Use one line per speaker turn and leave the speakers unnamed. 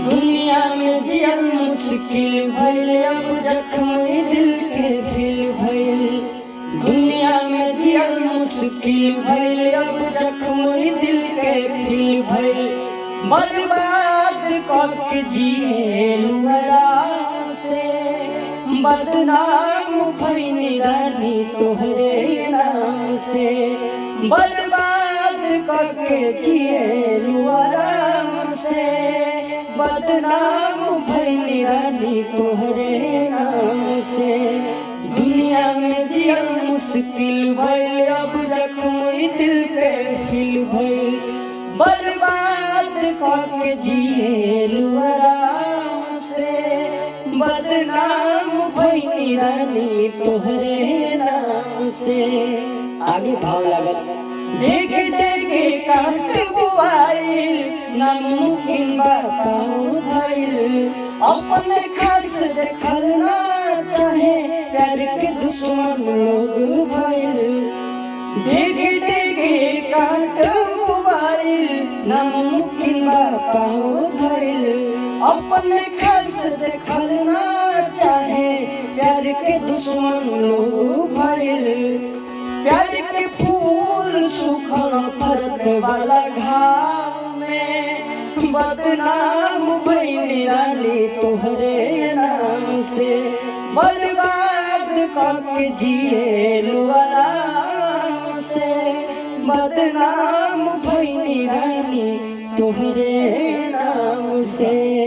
दुनिया में जियल मुश्किल भइल, अब जख्म दिल के फिल भइल। दुनिया में जियल मुश्किल भइल, अब जख्म दिल के फिल भइल। बर्बाद करके जिएलू आराम से, बदनाम भइनी रानी तोहरे नाम से। बर्बाद करके जिएलू आराम से, बदनाम भइनी रानी तोहरे नाम से। दुनिया में जियल मुश्किल भइल, अब जख्म दिल के फिल भइल। बर्बाद करके जिएलू आराम से, बदनाम भइनी रानी तोहरे नाम से। आगे भाव लागल। देख देख काट बुआइल, नामुमकिन बा पाँव धइल। अपने खास देखल ना चाहे, प्यार के दुश्मन लोग भइल। देख देख काट बुआइल, नामुमकिन बा पाँव धइल। अपने खास देखल ना चाहे, प्यार के दुश्मन लोग भइल। प्यार के फूल सूखल फरत वाला घाव में, बदनाम भइनी रानी तोहरे नाम से। बर्बाद करके जिएलू आराम से, बदनाम भइनी रानी तोहरे नाम से।